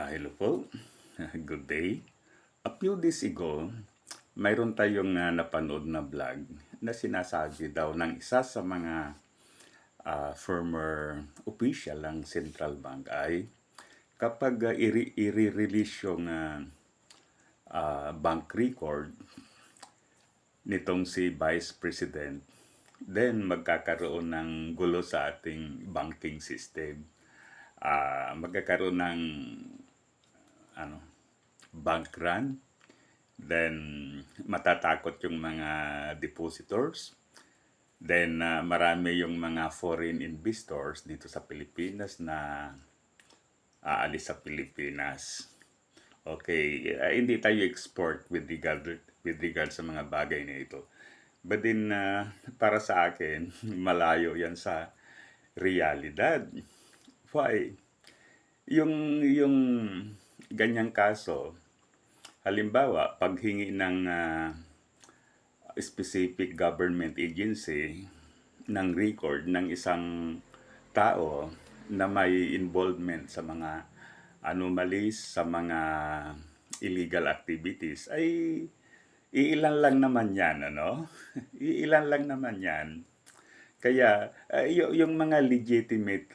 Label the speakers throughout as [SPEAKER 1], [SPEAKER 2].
[SPEAKER 1] Hello po. Good day. A few days ago, mayroon tayong napanood na vlog na sinasabi daw ng isa sa mga former official ng Central Bank ay kapag i-release yung bank record nitong si Vice President, then magkakaroon ng gulo sa ating banking system. Magkakaroon ng ano, bank run. Then, matatakot yung mga depositors. Then, marami yung mga foreign investors dito sa Pilipinas na aalis sa Pilipinas. Okay, hindi tayo export with regard sa mga bagay na ito. But then, para sa akin, malayo yan sa realidad. Why? Yung ganyang kaso, halimbawa, paghingi ng specific government agency ng record ng isang tao na may involvement sa mga anomalies, sa mga illegal activities, ay iilan lang naman yan, ano? Iilan lang naman yan. Kaya, yung mga legitimate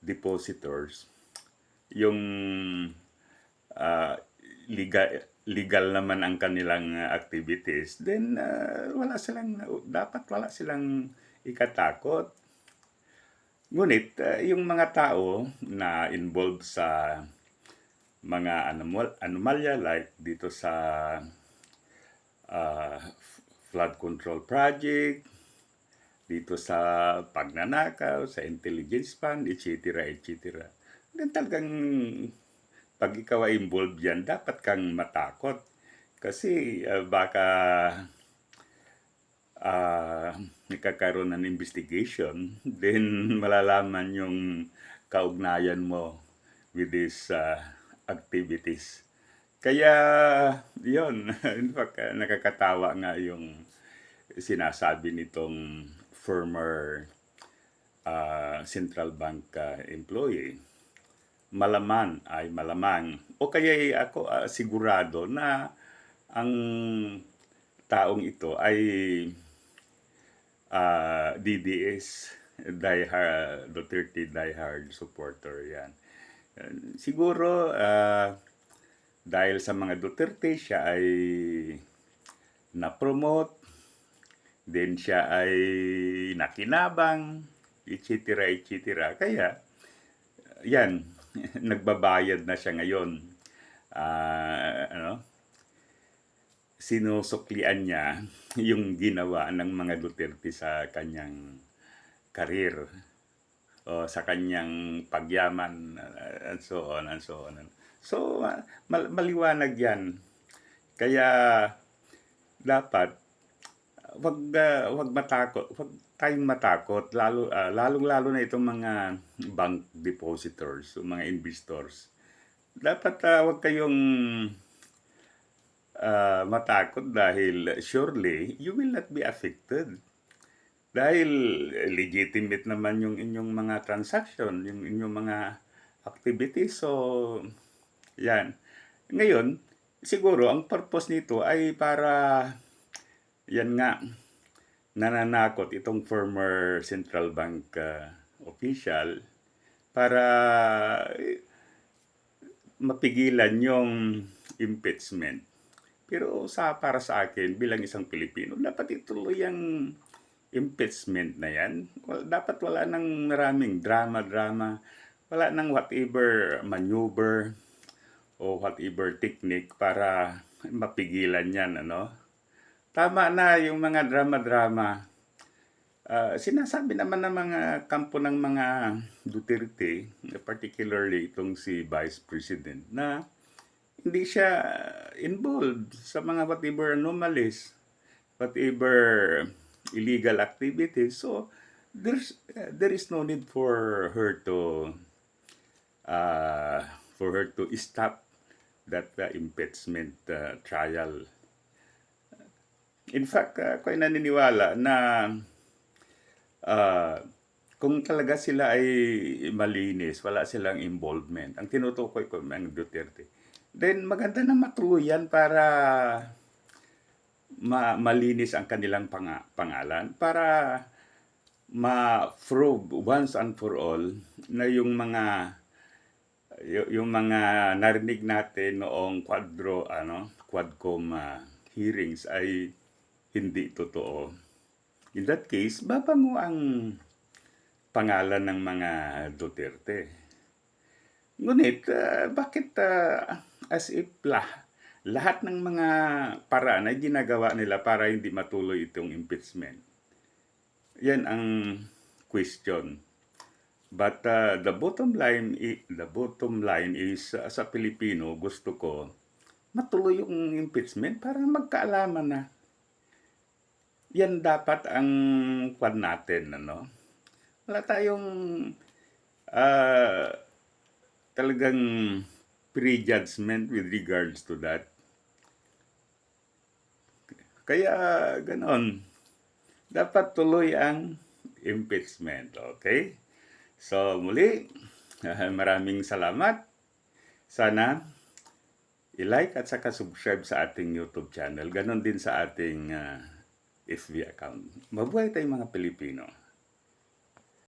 [SPEAKER 1] depositors, yung legal naman ang kanilang activities, then wala silang ikatakot. Ngunit yung mga tao na involved sa mga anomalya like dito sa flood control project, dito sa pagnanakaw, sa intelligence fund, etc. etc. Then talagang pag ikaw ay involved yan, dapat kang matakot. Kasi baka nagkakaroon ng investigation, then malalaman yung kaugnayan mo with these activities. Kaya, yun, in fact, nakakatawa nga yung sinasabi nitong former central bank employee. Malamang o kaya ako sigurado na ang taong ito ay DDS, Duterte diehard supporter yan. Siguro dahil sa mga Duterte siya ay na-promote, then siya ay nakinabang, etc. etc. Kaya yan, nagbabayad na siya ngayon. Sinusuklian niya yung ginawa ng mga Duterte sa kanyang karir o sa kanyang pagyaman and so on and so on. So, maliwanag yan. Kaya, dapat, wag matakot, wag tayong matakot, lalong-lalo na itong mga bank depositors, mga investors. Dapat wag kayong matakot dahil surely you will not be affected. Dahil legitimate naman yung inyong mga transaction, yung inyong mga activities. So, yan. Ngayon, siguro ang purpose nito ay para, yan nga, nananakot itong former central bank official para mapigilan yung impeachment. Pero para sa akin, bilang isang Pilipino, dapat ituloy ang impeachment na yan. Dapat wala nang maraming drama-drama. Wala nang whatever maneuver o whatever technique para mapigilan yan, ano? Tama na yung mga drama-drama. Sinasabi naman ng mga kampo ng mga Duterte, particularly itong si Vice President, na hindi siya involved sa mga whatever anomalies, whatever illegal activities. So, there is no need for her to stop that impeachment trial. In fact, ako'y naniniwala na kung talaga sila ay malinis, wala silang involvement, ang tinutukoy ko ang Duterte, then maganda na matuluyan para malinis ang kanilang pangalan, para ma-prove once and for all na yung mga narinig natin noong Quadcom hearings ay hindi totoo. In that case, babango ang pangalan ng mga Duterte. Ngunit bakit as if lahat ng mga paraan ay ginagawa nila para hindi matuloy itong impeachment? Yan ang question. But the bottom line is sa Pilipino, gusto ko matuloy yung impeachment para magkaalaman na. Yan dapat ang kwan natin, ano? Wala tayong talagang prejudgment with regards to that. Kaya ganon, dapat tuloy ang impeachment, okay? So muli, maraming salamat. Sana i-like at saka subscribe sa ating YouTube channel. Ganon din sa ating FB account. Mabuhay tayong mga Pilipino.